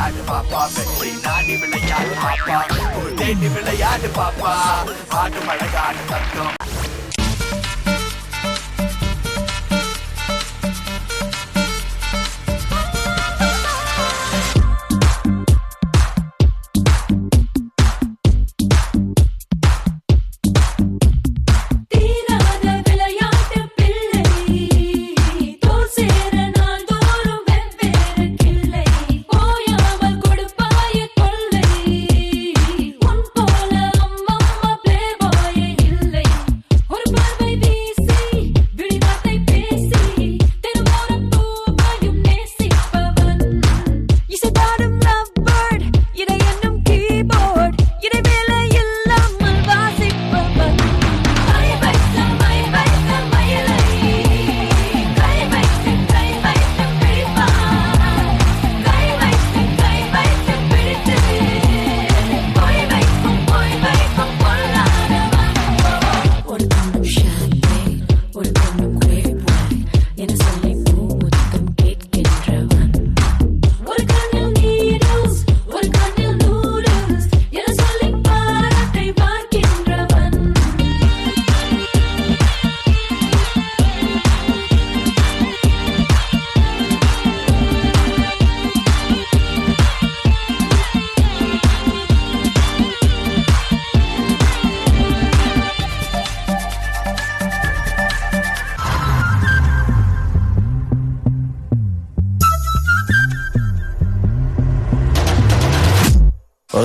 விளையாடு பாப்பா வெற்றி நாடி விளையாடு பாப்பா தேடி விளையாடு பாப்பா ஆடு மழகாடு தத்தம்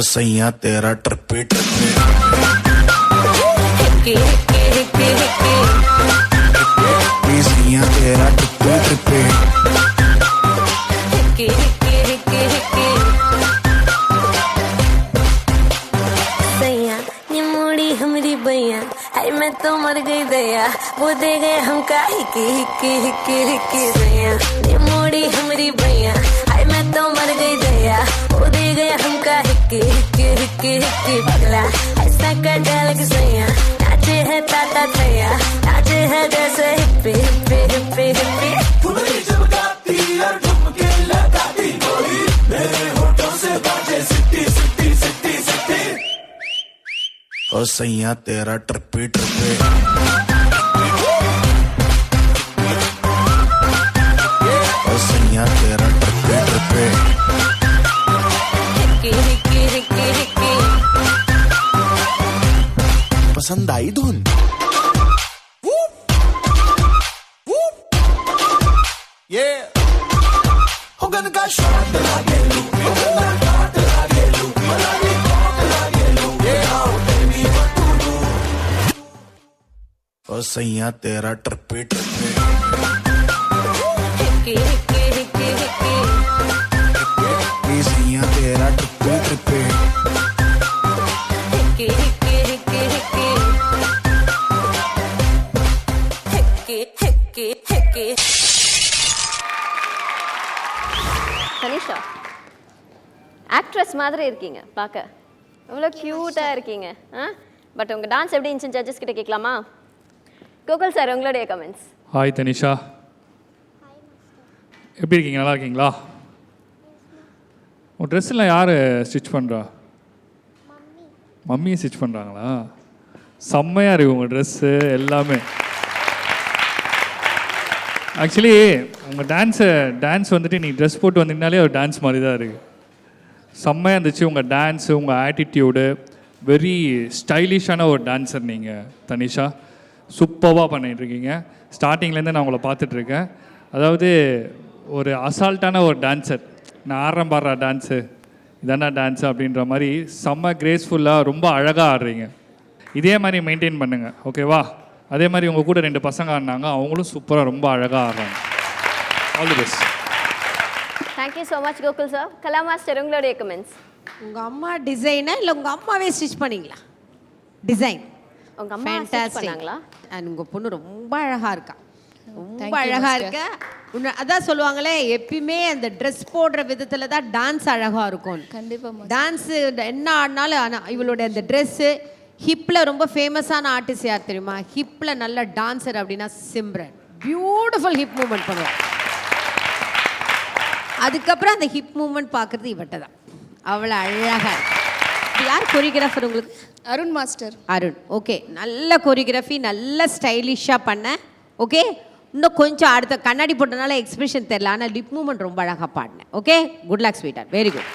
सैया तेरा ट्रिपे ट्रिपे सैया तेरा ट्रिपे ट्रिपे सैया ये मोड़ी हमारी बैया हाय मैं तो मर गई दया वो दे गए हम का हिक्की सैया ये मोड़ी हमारी बैया हाय मैं तो मर गई दया वो दे गए हम का हिक्की पगला ऐसा कर डाल के सैया नाचे है ताता थैया नाचे है जैसे हिप्पी फुलरी जब गाती और ठुमके लगाती गोरी मेरे होठों से बाजे सिटी सिटी सिटी सिटी ओ सैया तेरा ट्रिपे ट्रिपे ओ सैया तेरा ट्रिपे ट्रिपे हिक्की पसंद आई धुन ये होगन का शॉट लागे लू होगन का शॉट लागे लू मलाली शॉट लागे लू ये आओ बेबी व्हाट टू डू ओ सैया तेरा ट्रिपे ट्रिपे हिक्की सैया तेरा ट्रिपे ट्रिपे தனிஷா ஆக்ட்ரஸ் மாதிரி இருக்கீங்க பார்க்க இவ்வளோ க்யூட்டாக இருக்கீங்க பட் உங்கள் டான்ஸ் எப்படி இருந்துச்சு ஜட்ஜஸ் கிட்ட கேட்கலாமா கோகுல் சார் உங்களுடைய கமெண்ட்ஸ் ஹாய் தனிஷா எப்படி இருக்கீங்க நல்லா இருக்கீங்களா உன் ட்ரெஸ்ஸெல்லாம் யார் ஸ்டிச் பண்ணுறா மம்மியை ஸ்டிச் பண்ணுறாங்களா செம்மையாக இருக்குது உங்கள் ட்ரெஸ்ஸு எல்லாமே ஆக்சுவலி உங்கள் டான்ஸ் வந்துட்டு நீ ட்ரெஸ் போட்டு வந்தீங்கனாலே ஒரு டான்ஸ் மாதிரி தான் இருக்குது செம்மையாக இருந்துச்சு உங்கள் டான்ஸு உங்கள் ஆட்டிடியூடு வெரி ஸ்டைலிஷான ஒரு டான்ஸர் நீங்கள் தனிஷா சூப்பராக பண்ணிகிட்ருக்கீங்க ஸ்டார்டிங்லேருந்து நான் உங்களை பார்த்துட்ருக்கேன் அதாவது ஒரு அசால்ட்டான ஒரு டான்ஸர் நான் ஆடுறேன் பாடுற டான்ஸு இதானா டான்ஸு அப்படின்ற மாதிரி செம்ம கிரேஸ்ஃபுல்லாக ரொம்ப அழகாக ஆடுறீங்க இதே மாதிரி மெயின்டைன் பண்ணுங்கள் ஓகேவா அதே மாதிரி உங்கள் கூட 2 பசங்க ஆடினாங்க அவங்களும் சூப்பராக ரொம்ப அழகாக ஆடுறாங்க all the best thank you so much Gokul sir Kala master உங்களுடைய கமெண்ட்ஸ் உங்கள் அம்மா டிசைனா இல்லை உங்கள் அம்மாவே ஸ்டிச் பண்ணீங்களா டிசைன் உங்கள் அம்மா ஸ்டிச் பண்ணாங்களா அண்ட் உங்கள் பொண்ணு ரொம்ப அழகாக இருக்கா ரொம்ப அழகாக இருக்க அதான் சொல்லுவாங்களே எப்பயுமே அந்த ட்ரெஸ் போடுற விதத்தில் தான் டான்ஸ் அழகாக இருக்கும் கண்டிப்பாக டான்ஸு என்ன ஆடினாலும் ஆனால் இவளோட அந்த ட்ரெஸ்ஸு ஹிப்பில் ரொம்ப ஃபேமஸான ஆர்டிஸ்ட் யார் தெரியுமா ஹிப்பில் நல்ல டான்ஸர் அப்படின்னா சிம்ரன் பியூட்டிஃபுல் ஹிப் மூவ்மெண்ட் பண்ணுவாள் அதுக்கப்புறம் அந்த ஹிப் மூவ்மெண்ட் பார்க்குறது இவட்ட தான். அவ்வளோ அழகாக. யார் கொரியோகிராஃபர் உங்களுக்கு? அருண் மாஸ்டர். அருண். ஓகே, நல்ல கொரியோகிராஃபி, நல்ல ஸ்டைலிஷாக பண்ண. ஓகே, இன்னும் கொஞ்சம் அடுத்த கண்ணாடி போட்டனால எக்ஸ்பிரஷன் தெரியல, ஆனால் லிப் மூவ்மெண்ட் ரொம்ப அழகாக பாடினேன். Okay, good luck sweetheart, very good.